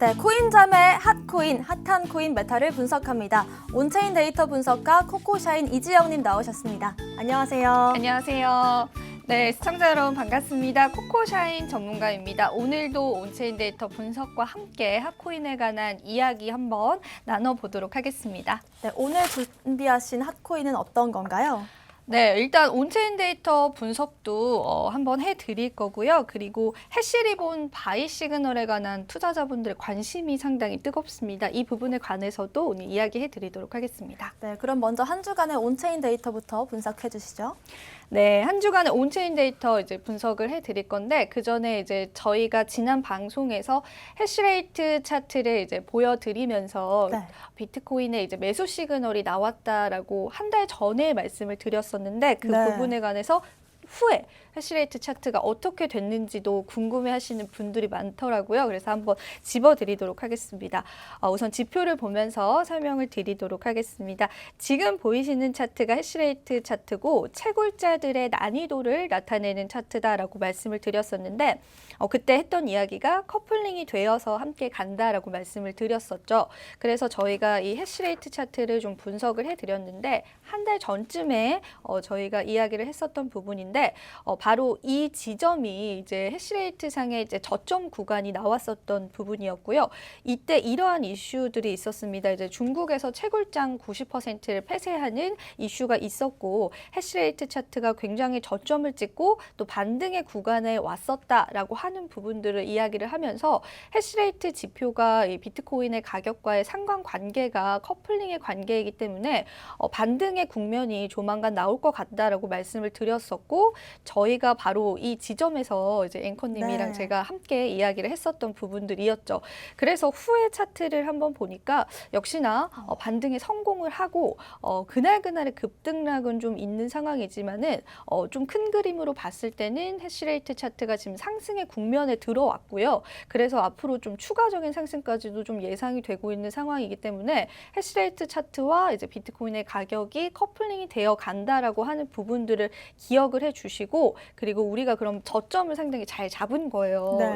네, 코인잠의 핫코인, 핫한 코인 메타를 분석합니다. 온체인 데이터 분석가 코코샤인 이지영님 나오셨습니다. 안녕하세요. 안녕하세요. 네, 시청자 여러분 반갑습니다. 코코샤인 전문가입니다. 오늘도 온체인 데이터 분석과 함께 핫코인에 관한 이야기 한번 나눠보도록 하겠습니다. 네, 오늘 준비하신 핫코인은 어떤 건가요? 네, 일단 온체인 데이터 분석도 한번 해드릴 거고요. 그리고 해시리본 바이 시그널에 관한 투자자분들의 관심이 상당히 뜨겁습니다. 이 부분에 관해서도 오늘 이야기해드리도록 하겠습니다. 네, 그럼 먼저 한 주간의 온체인 데이터부터 분석해 주시죠. 네, 한 주간의 온체인 데이터 이제 분석을 해드릴 건데 그 전에 이제 저희가 지난 방송에서 해시레이트 차트를 이제 보여드리면서 네. 비트코인의 이제 매수 시그널이 나왔다라고 한 달 전에 말씀을 드렸었는데 그 네. 부분에 관해서 후에 해시레이트 차트가 어떻게 됐는지도 궁금해하시는 분들이 많더라고요. 그래서 한번 집어드리도록 하겠습니다. 우선 지표를 보면서 설명을 드리도록 하겠습니다. 지금 보이시는 차트가 해시레이트 차트고 채굴자들의 난이도를 나타내는 차트다라고 말씀을 드렸었는데 그때 했던 이야기가 커플링이 되어서 함께 간다라고 말씀을 드렸었죠. 그래서 저희가 이 해시레이트 차트를 좀 분석을 해드렸는데 한 달 전쯤에 저희가 이야기를 했었던 부분인데 바로 이 지점이 이제 해시레이트 상의 이제 저점 구간이 나왔었던 부분이었고요. 이때 이러한 이슈들이 있었습니다. 이제 중국에서 채굴장 90%를 폐쇄하는 이슈가 있었고 해시레이트 차트가 굉장히 저점을 찍고 또 반등의 구간에 왔었다라고 하는 부분들을 이야기를 하면서 해시레이트 지표가 이 비트코인의 가격과의 상관관계가 커플링의 관계이기 때문에 반등의 국면이 조만간 나올 것 같다라고 말씀을 드렸었고 저희가 바로 이 지점에서 이제 앵커님이랑 네. 제가 함께 이야기를 했었던 부분들이었죠. 그래서 후에 차트를 한번 보니까 역시나 반등에 성공을 하고 그날그날의 급등락은 좀 있는 상황이지만은 좀 큰 그림으로 봤을 때는 해시레이트 차트가 지금 상승의 국면에 들어왔고요. 그래서 앞으로 좀 추가적인 상승까지도 좀 예상이 되고 있는 상황이기 때문에 해시레이트 차트와 이제 비트코인의 가격이 커플링이 되어 간다라고 하는 부분들을 기억을 해주시고 그리고 우리가 그럼 저점을 상당히 잘 잡은 거예요. 네.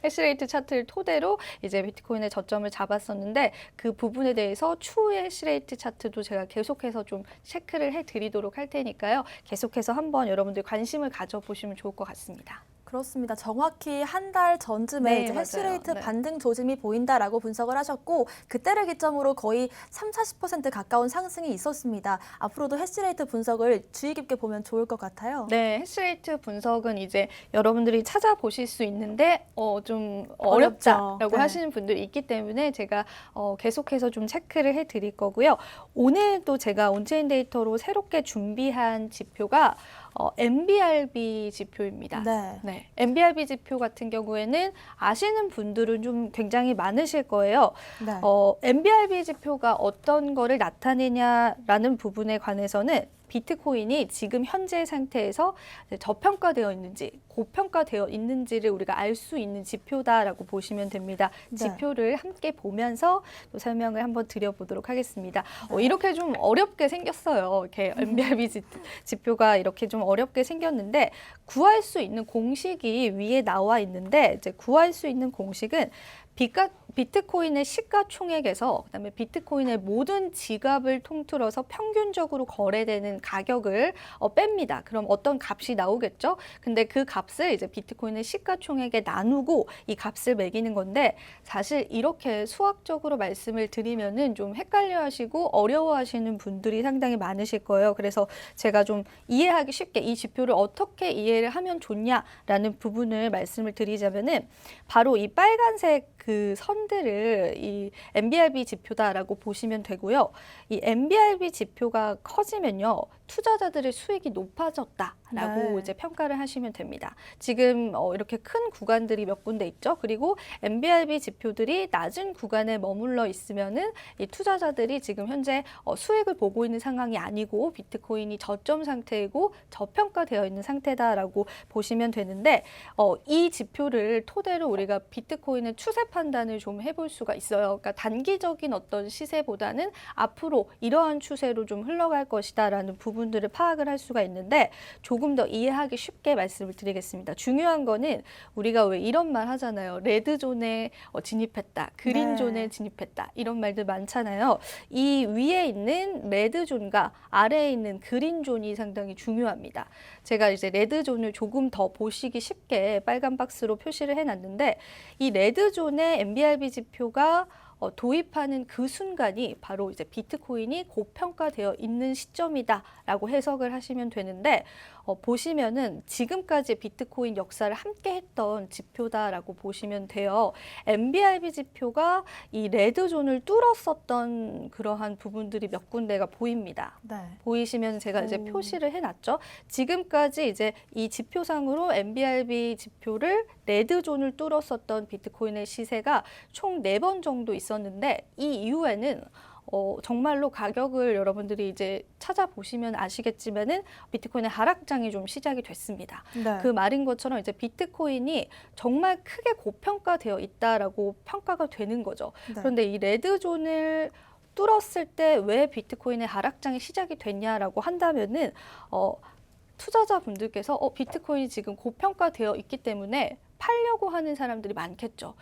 해시레이트 차트를 토대로 이제 비트코인의 저점을 잡았었는데 그 부분에 대해서 추후의 해시레이트 차트도 제가 계속해서 좀 체크를 해드리도록 할 테니까요. 계속해서 한번 여러분들 관심을 가져보시면 좋을 것 같습니다. 그렇습니다. 정확히 한 달 전쯤에 네, 이제 맞아요. 해시레이트 네. 반등 조짐이 보인다라고 분석을 하셨고 그때를 기점으로 거의 30-40% 가까운 상승이 있었습니다. 앞으로도 해시레이트 분석을 주의 깊게 보면 좋을 것 같아요. 네, 해시레이트 분석은 이제 여러분들이 찾아보실 수 있는데 좀 어렵죠. 어렵다라고 네. 하시는 분들이 있기 때문에 제가 계속해서 좀 체크를 해드릴 거고요. 오늘도 제가 온체인 데이터로 새롭게 준비한 지표가 MBRB 지표입니다. 네. 네, MBRB 지표 같은 경우에는 아시는 분들은 좀 굉장히 많으실 거예요. 네. MBRB 지표가 어떤 거를 나타내냐라는 부분에 관해서는 비트코인이 지금 현재 상태에서 저평가되어 있는지 고평가되어 있는지를 우리가 알 수 있는 지표다라고 보시면 됩니다. 네. 지표를 함께 보면서 또 설명을 한번 드려보도록 하겠습니다. 네. 이렇게 좀 어렵게 생겼어요. 이렇게 MBRB 지표가 이렇게 좀 어렵게 생겼는데 구할 수 있는 공식이 위에 나와 있는데 이제 구할 수 있는 공식은 비트코인의 시가총액에서 그다음에 비트코인의 모든 지갑을 통틀어서 평균적으로 거래되는 가격을 뺍니다. 그럼 어떤 값이 나오겠죠? 근데 그 값을 이제 비트코인의 시가총액에 나누고 이 값을 매기는 건데 사실 이렇게 수학적으로 말씀을 드리면은 좀 헷갈려하시고 어려워하시는 분들이 상당히 많으실 거예요. 그래서 제가 좀 이해하기 쉽게 이 지표를 어떻게 이해를 하면 좋냐라는 부분을 말씀을 드리자면은 바로 이 빨간색 그 선들을 이 MBRB 지표다라고 보시면 되고요. 이 MBRB 지표가 커지면요. 투자자들의 수익이 높아졌다라고 네. 이제 평가를 하시면 됩니다. 지금 이렇게 큰 구간들이 몇 군데 있죠. 그리고 MBRB 지표들이 낮은 구간에 머물러 있으면은 이 투자자들이 지금 현재 수익을 보고 있는 상황이 아니고 비트코인이 저점 상태이고 저평가되어 있는 상태다라고 보시면 되는데 이 지표를 토대로 우리가 비트코인의 추세 판단을 좀 해볼 수가 있어요. 그러니까 단기적인 어떤 시세보다는 앞으로 이러한 추세로 좀 흘러갈 것이다라는 부분 부분들을 파악을 할 수가 있는데 조금 더 이해하기 쉽게 말씀을 드리겠습니다. 중요한 거는 우리가 왜 이런 말 하잖아요. 레드존에 진입했다, 그린존에 진입했다 이런 말들 많잖아요. 이 위에 있는 레드존과 아래에 있는 그린존이 상당히 중요합니다. 제가 이제 레드존을 조금 더 보시기 쉽게 빨간 박스로 표시를 해놨는데 이 레드존의 MBRB 지표가 도입하는 그 순간이 바로 이제 비트코인이 고평가되어 있는 시점이다라고 해석을 하시면 되는데 보시면은 지금까지 비트코인 역사를 함께 했던 지표다라고 보시면 돼요. MBRB 지표가 이 레드존을 뚫었었던 그러한 부분들이 몇 군데가 보입니다. 네. 보이시면 제가 이제 표시를 해놨죠. 지금까지 이제 이 지표상으로 MBRB 지표를 레드존을 뚫었었던 비트코인의 시세가 총 4번 정도 있었는데 이 이후에는 정말로 가격을 여러분들이 이제 찾아보시면 아시겠지만은 비트코인의 하락장이 좀 시작이 됐습니다. 네. 그 말인 것처럼 이제 비트코인이 정말 크게 고평가되어 있다라고 평가가 되는 거죠. 네. 그런데 이 레드존을 뚫었을 때 왜 비트코인의 하락장이 시작이 됐냐라고 한다면은 투자자분들께서 비트코인이 지금 고평가되어 있기 때문에 팔려고 하는 사람들이 많겠죠.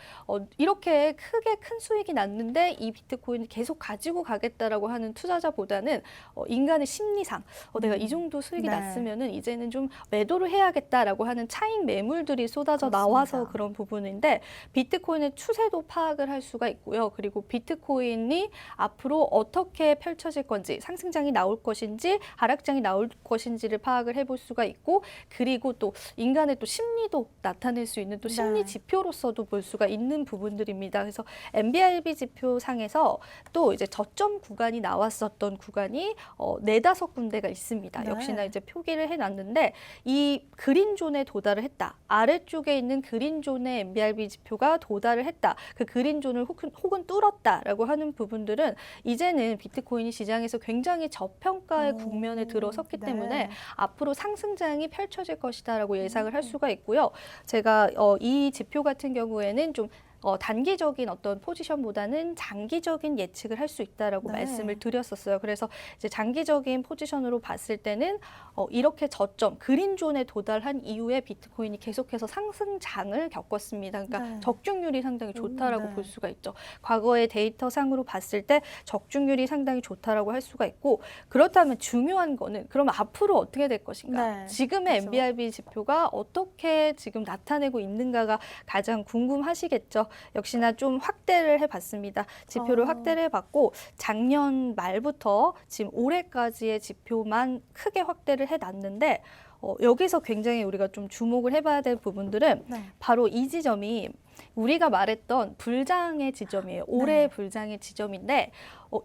이렇게 크게 큰 수익이 났는데 이 비트코인을 계속 가지고 가겠다라고 하는 투자자보다는 인간의 심리상 내가 이 정도 수익이 네. 났으면은 이제는 좀 매도를 해야겠다라고 하는 차익 매물들이 쏟아져 그렇습니다. 나와서 그런 부분인데 비트코인의 추세도 파악을 할 수가 있고요. 그리고 비트코인이 앞으로 어떻게 펼쳐질 건지 상승장이 나올 것인지 하락장이 나올 것인지를 파악을 해볼 수가 있고 그리고 또 인간의 또 심리도 나타낼 수 있는 또 심리 네. 지표로서도 볼 수가 있는 부분들입니다. 그래서 MBRB 지표상에서 또 이제 저점 구간이 나왔었던 구간이 4-5군데가 있습니다. 네. 역시나 이제 표기를 해놨는데 이 그린존에 도달을 했다. 아래쪽에 있는 그린존의 MBRB 지표가 도달을 했다. 그 그린존을 혹은 뚫었다라고 하는 부분들은 이제는 비트코인이 시장에서 굉장히 저평가의 국면에 들어섰기 네. 때문에 앞으로 상승장이 펼쳐질 것이다라고 예상을 할 수가 있고요. 제가 이 지표 같은 경우에는 좀 단기적인 어떤 포지션보다는 장기적인 예측을 할 수 있다라고 네. 말씀을 드렸었어요. 그래서 이제 장기적인 포지션으로 봤을 때는 이렇게 저점 그린존에 도달한 이후에 비트코인이 계속해서 상승장을 겪었습니다. 그러니까 네. 적중률이 상당히 좋다라고 네. 볼 수가 있죠. 과거의 데이터상으로 봤을 때 적중률이 상당히 좋다라고 할 수가 있고 그렇다면 중요한 거는 그러면 앞으로 어떻게 될 것인가? 네. 지금의 그렇죠. MBRB 지표가 어떻게 지금 나타내고 있는가가 가장 궁금하시겠죠. 역시나 좀 확대를 해봤습니다. 지표를 확대를 해봤고 작년 말부터 지금 올해까지의 지표만 크게 확대를 해놨는데 여기서 굉장히 우리가 좀 주목을 해봐야 될 부분들은 네. 바로 이 지점이 우리가 말했던 불장의 지점이에요. 올해의 네. 불장의 지점인데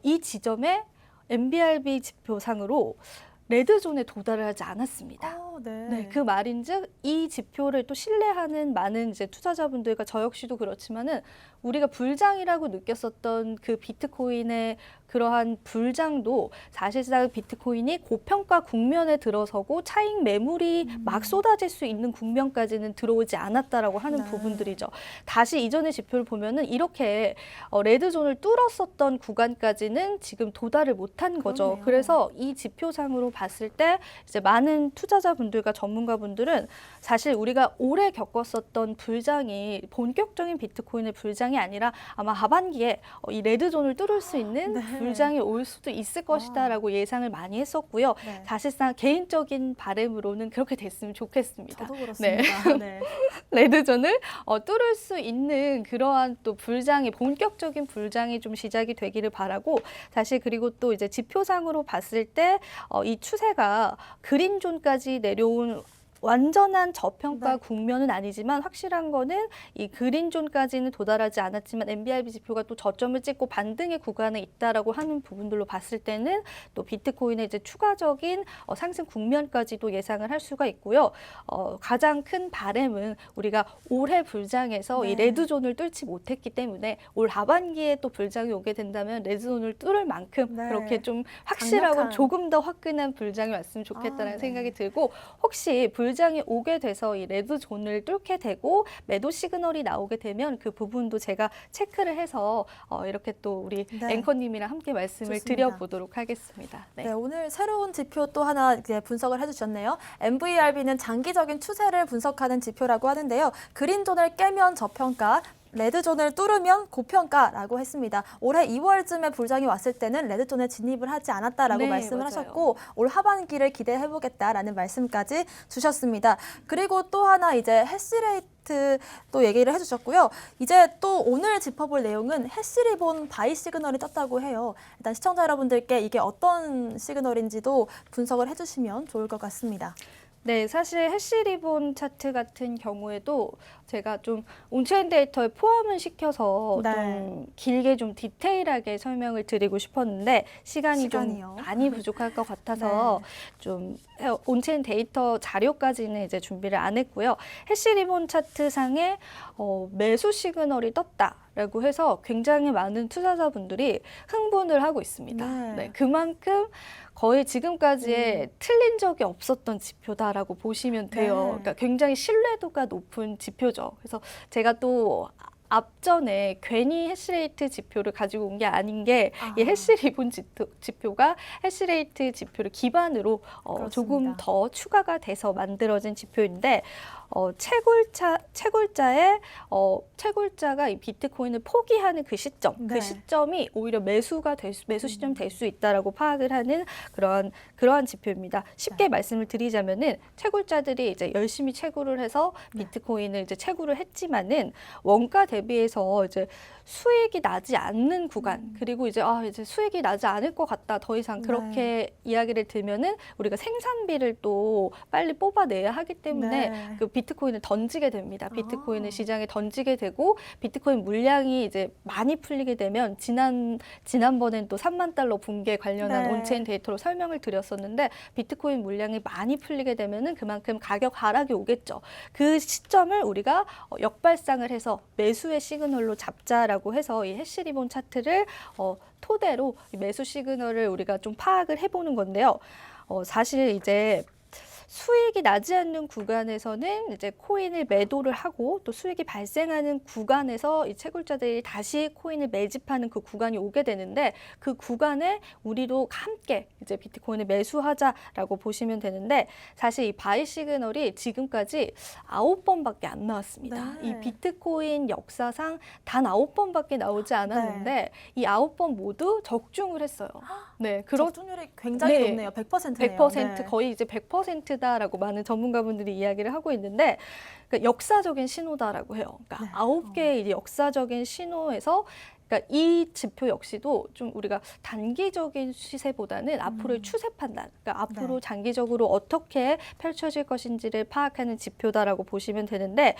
이 지점에 MBRB 지표상으로 레드존에 도달을 하지 않았습니다. 네. 네, 그 말인즉 이 지표를 또 신뢰하는 많은 이제 투자자분들과 저 역시도 그렇지만은 우리가 불장이라고 느꼈었던 그 비트코인의 그러한 불장도 사실상 비트코인이 고평가 국면에 들어서고 차익 매물이 막 쏟아질 수 있는 국면까지는 들어오지 않았다라고 하는 네. 부분들이죠. 다시 이전의 지표를 보면은 이렇게 레드존을 뚫었었던 구간까지는 지금 도달을 못한 거죠. 그러네요. 그래서 이 지표상으로 봤을 때 이제 많은 투자자분들과 전문가분들은 사실 우리가 올해 겪었었던 불장이 본격적인 비트코인의 불장이 아니라 아마 하반기에 이 레드존을 뚫을 수 있는 네. 불장이 올 수도 있을 것이다라고 예상을 많이 했었고요. 네. 사실상 개인적인 바람으로는 그렇게 됐으면 좋겠습니다. 저도 그렇습니다. 네. 레드존을 뚫을 수 있는 그러한 또 불장이 본격적인 불장이 좀 시작이 되기를 바라고 사실 그리고 또 이제 지표상으로 봤을 때 이 추세가 그린존까지 내려온 완전한 저평가 네. 국면은 아니지만 확실한 거는 이 그린존까지는 도달하지 않았지만 MBRB 지표가 또 저점을 찍고 반등의 구간에 있다라고 하는 부분들로 봤을 때는 또 비트코인의 이제 추가적인 상승 국면까지도 예상을 할 수가 있고요. 가장 큰 바람은 우리가 올해 불장에서 네. 이 레드존을 뚫지 못했기 때문에 올 하반기에 또 불장이 오게 된다면 레드존을 뚫을 만큼 네. 그렇게 좀 확실하고 강력한. 조금 더 화끈한 불장이 왔으면 좋겠다는 네. 생각이 들고 혹시 불장이 오게 돼서 이 레드 존을 뚫게 되고 매도 시그널이 나오게 되면 그 부분도 제가 체크를 해서 이렇게 또 우리 네. 앵커님이랑 함께 말씀을 좋습니다. 드려보도록 하겠습니다. 네, 오늘 새로운 지표 또 하나 이제 분석을 해주셨네요. MVRB는 장기적인 추세를 분석하는 지표라고 하는데요. 그린존을 깨면 저평가, 레드존을 뚫으면 고평가라고 했습니다. 올해 2월쯤에 불장이 왔을 때는 레드존에 진입을 하지 않았다라고 네, 말씀을 맞아요. 하셨고 올 하반기를 기대해보겠다라는 말씀까지 주셨습니다. 그리고 또 하나 이제 해시레이트 또 얘기를 해주셨고요. 이제 또 오늘 짚어볼 내용은 해시리본 바이 시그널이 떴다고 해요. 일단 시청자 여러분들께 이게 어떤 시그널인지도 분석을 해주시면 좋을 것 같습니다. 네, 사실 해시리본 차트 같은 경우에도 제가 좀 온체인 데이터에 포함을 시켜서 네. 좀 길게 좀 디테일하게 설명을 드리고 싶었는데 시간이 시간이요. 좀 많이 부족할 것 같아서 좀 온체인 데이터 자료까지는 이제 준비를 안 했고요. 해시리본 차트상에 매수 시그널이 떴다라고 해서 굉장히 많은 투자자분들이 흥분을 하고 있습니다. 네. 네, 그만큼 거의 지금까지의 틀린 적이 없었던 지표다라고 보시면 돼요. 네. 그러니까 굉장히 신뢰도가 높은 지표죠. 그래서 제가 또 앞전에 괜히 해시레이트 지표를 가지고 온 게 아닌 게 이 해시리본 지표가 해시레이트 지표를 기반으로 조금 더 추가가 돼서 만들어진 지표인데 채굴자가 이 비트코인을 포기하는 그 시점, 네. 그 시점이 오히려 매수 시점 될 수 있다라고 파악을 하는 그러한 지표입니다. 쉽게 말씀을 드리자면은 채굴자들이 이제 열심히 채굴을 해서 비트코인을 이제 채굴을 했지만은 원가 대비해서 이제 수익이 나지 않는 구간 그리고 이제 수익이 나지 않을 것 같다 더 이상 그렇게 이야기를 들면은 우리가 생산비를 또 빨리 뽑아내야 하기 때문에 그 비트코인을 던지게 됩니다. 비트코인을 시장에 던지게 되고 비트코인 물량이 이제 많이 풀리게 되면 지난번엔 또 3만 달러 붕괴 관련한 온체인 데이터로 설명을 드렸었는데 비트코인 물량이 많이 풀리게 되면은 그만큼 가격 하락이 오겠죠. 그 시점을 우리가 역발상을 해서 매수의 시그널로 잡자라고 해서 이 해시리본 차트를 토대로 이 매수 시그널을 우리가 좀 파악을 해보는 건데요. 사실 이제 수익이 나지 않는 구간에서는 이제 코인을 매도를 하고 또 수익이 발생하는 구간에서 이 채굴자들이 다시 코인을 매집하는 그 구간이 오게 되는데 그 구간에 우리도 함께 이제 비트코인을 매수하자라고 보시면 되는데 사실 이 바이 시그널이 지금까지 9번밖에 안 나왔습니다. 네. 이 비트코인 역사상 단 9번밖에 나오지 않았는데 이 9번 모두 적중을 했어요. 네, 적중률이 굉장히 높네요. 100%네요. 100% 거의 이제 100%다라고 많은 전문가분들이 이야기를 하고 있는데 그러니까 역사적인 신호다라고 해요. 그러니까 9개의 이제 역사적인 신호에서 그러니까 이 지표 역시도 좀 우리가 단기적인 시세보다는 앞으로의 추세 판단, 그러니까 앞으로 장기적으로 어떻게 펼쳐질 것인지를 파악하는 지표다라고 보시면 되는데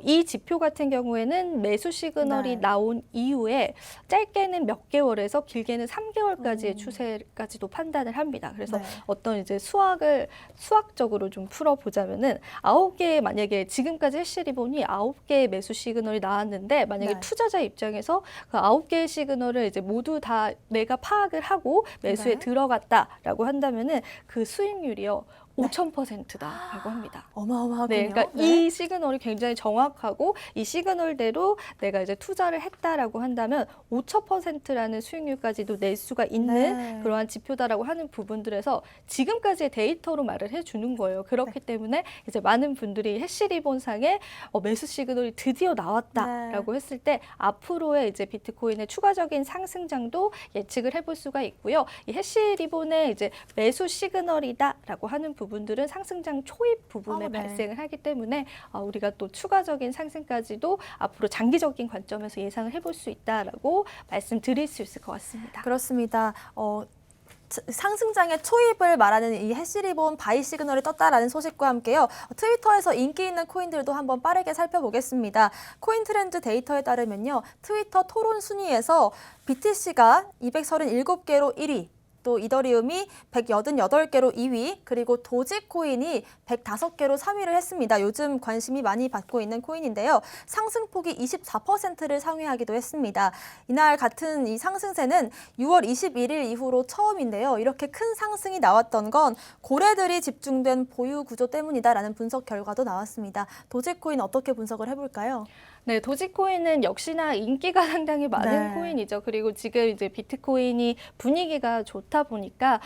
이 지표 같은 경우에는 매수 시그널이 나온 이후에 짧게는 몇 개월에서 길게는 3개월까지의 추세까지도 판단을 합니다. 그래서 어떤 이제 수학적으로 좀 풀어보자면은 9개의 만약에 지금까지 해시리본이 9개의 매수 시그널이 나왔는데 만약에 투자자 입장에서 그 9개의 시그널을 이제 모두 다 내가 파악을 하고 매수에 들어갔다라고 한다면은 그 수익률이요. 5,000%다라고 합니다. 어마어마하군요. 네, 그러니까 이 시그널이 굉장히 정확하고 이 시그널대로 내가 이제 투자를 했다라고 한다면 5,000%라는 수익률까지도 낼 수가 있는 그러한 지표다라고 하는 부분들에서 지금까지의 데이터로 말을 해주는 거예요. 그렇기 때문에 이제 많은 분들이 해시리본상에 매수 시그널이 드디어 나왔다라고 했을 때 앞으로의 이제 비트코인의 추가적인 상승장도 예측을 해볼 수가 있고요. 이 해시리본의 이제 매수 시그널이다라고 하는 부분들은 상승장 초입 부분에 발생을 하기 때문에 우리가 또 추가적인 상승까지도 앞으로 장기적인 관점에서 예상을 해볼 수 있다라고 말씀드릴 수 있을 것 같습니다. 그렇습니다. 상승장의 초입을 말하는 이 해시리본 바이 시그널이 떴다라는 소식과 함께요. 트위터에서 인기 있는 코인들도 한번 빠르게 살펴보겠습니다. 코인트렌드 데이터에 따르면요. 트위터 토론 순위에서 BTC가 237개로 1위, 또 이더리움이 188개로 2위, 그리고 도지코인이 105개로 3위를 했습니다. 요즘 관심이 많이 받고 있는 코인인데요. 상승폭이 24%를 상회하기도 했습니다. 이날 같은 이 상승세는 6월 21일 이후로 처음인데요. 이렇게 큰 상승이 나왔던 건 고래들이 집중된 보유 구조 때문이다라는 분석 결과도 나왔습니다. 도지코인 어떻게 분석을 해볼까요? 네, 도지코인은 역시나 인기가 상당히 많은 네. 코인이죠. 그리고 지금 이제 비트코인이 분위기가 좋다 보니까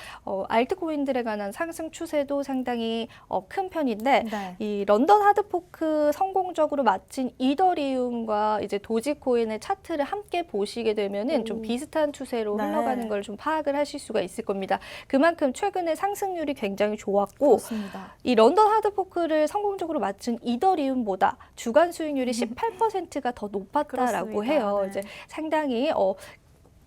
알트코인들에 관한 상승 추세도 상당히 큰 편인데 네. 이 런던 하드포크 성공적으로 마친 이더리움과 이제 도지코인의 차트를 함께 보시게 되면은 좀 비슷한 추세로 네. 흘러가는 걸 좀 파악을 하실 수가 있을 겁니다. 그만큼 최근에 상승률이 굉장히 좋았고 그렇습니다. 이 런던 하드포크를 성공적으로 마친 이더리움보다 주간 수익률이 18%가 더 높았다라고 그렇습니다. 해요. 네. 이제 상당히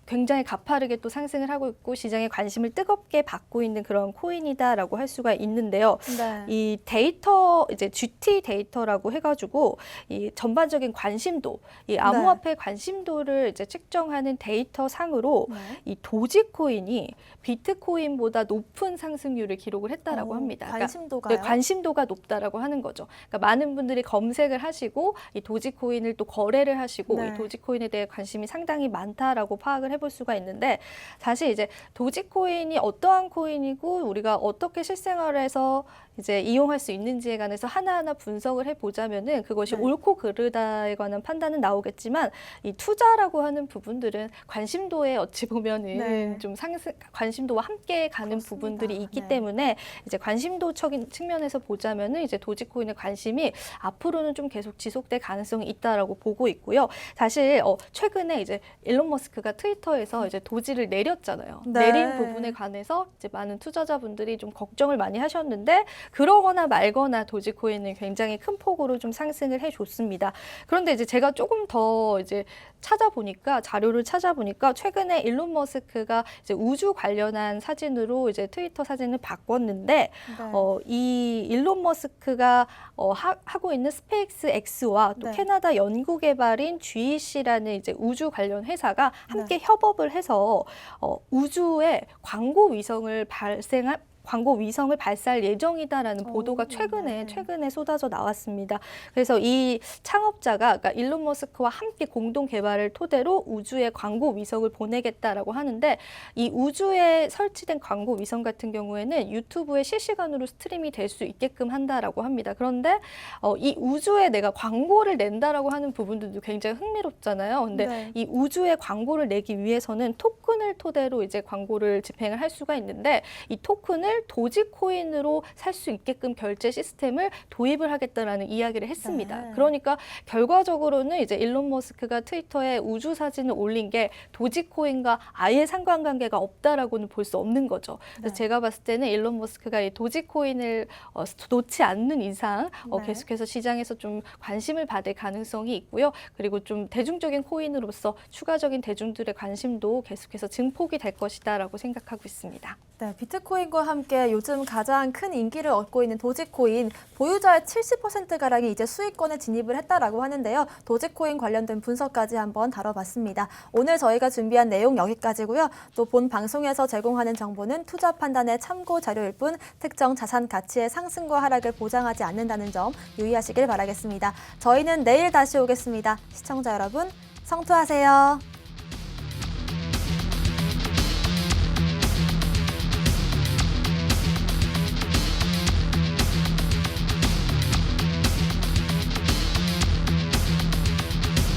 굉장히 가파르게 또 상승을 하고 있고 시장의 관심을 뜨겁게 받고 있는 그런 코인이다라고 할 수가 있는데요. 네. 이 데이터 이제 GT 데이터라고 해가지고 이 전반적인 관심도, 이 암호화폐 관심도를 이제 측정하는 데이터 상으로 네. 이 도지코인이 비트코인보다 높은 상승률을 기록을 했다라고 합니다. 그러니까 관심도가요? 네, 관심도가 높다라고 하는 거죠. 그러니까 많은 분들이 검색을 하시고 이 도지코인을 또 거래를 하시고 네. 이 도지코인에 대해 관심이 상당히 많다라고 파악을 해볼 수가 있는데 사실 이제 도지코인이 어떠한 코인이고 우리가 어떻게 실생활에서 이제 이용할 수 있는지에 관해서 하나하나 분석을 해보자면은 그것이 네. 옳고 그르다에 관한 판단은 나오겠지만 이 투자라고 하는 부분들은 관심도에 어찌 보면은 네. 좀 상승 관심도와 함께 가는 그렇습니다. 부분들이 있기 네. 때문에 이제 관심도적인 측면에서 보자면은 이제 도지코인의 관심이 앞으로는 좀 계속 지속될 가능성이 있다라고 보고 있고요. 사실 최근에 이제 일론 머스크가 트위터에서 이제 도지를 내렸잖아요. 네. 내린 부분에 관해서 이제 많은 투자자분들이 좀 걱정을 많이 하셨는데 그러거나 말거나 도지코인은 굉장히 큰 폭으로 좀 상승을 해줬습니다. 그런데 이제 제가 조금 더 이제 자료를 찾아보니까 최근에 일론 머스크가 이제 우주 관련한 사진으로 이제 트위터 사진을 바꿨는데 네. 이 일론 머스크가 하고 있는 스페이스 X와 또 네. 캐나다 연구개발인 GEC라는 이제 우주 관련 회사가 함께 네. 협업을 해서 우주에 광고 위성을 발사할 예정이다라는 보도가 네. 최근에 쏟아져 나왔습니다. 그래서 이 창업자가 그러니까 일론 머스크와 함께 공동 개발을 토대로 우주에 광고 위성을 보내겠다라고 하는데 이 우주에 설치된 광고 위성 같은 경우에는 유튜브에 실시간으로 스트림이 될 수 있게끔 한다라고 합니다. 그런데 이 우주에 내가 광고를 낸다라고 하는 부분들도 굉장히 흥미롭잖아요. 근데 네. 이 우주에 광고를 내기 위해서는 토큰을 토대로 이제 광고를 집행을 할 수가 있는데 이 토큰을 도지코인으로 살 수 있게끔 결제 시스템을 도입을 하겠다라는 이야기를 했습니다. 네. 그러니까 결과적으로는 이제 일론 머스크가 트위터에 우주 사진을 올린 게 도지코인과 아예 상관관계가 없다라고는 볼 수 없는 거죠. 그래서 네. 제가 봤을 때는 일론 머스크가 이 도지코인을 놓지 않는 이상 네. 계속해서 시장에서 좀 관심을 받을 가능성이 있고요. 그리고 좀 대중적인 코인으로서 추가적인 대중들의 관심도 계속해서 증폭이 될 것이다라고 생각하고 있습니다. 네, 비트코인과 함께 요즘 가장 큰 인기를 얻고 있는 도지코인 보유자의 70%가량이 이제 수익권에 진입을 했다라고 하는데요. 도지코인 관련된 분석까지 한번 다뤄봤습니다. 오늘 저희가 준비한 내용 여기까지고요. 또 본 방송에서 제공하는 정보는 투자 판단의 참고 자료일 뿐 특정 자산 가치의 상승과 하락을 보장하지 않는다는 점 유의하시길 바라겠습니다. 저희는 내일 다시 오겠습니다. 시청자 여러분, 성투하세요.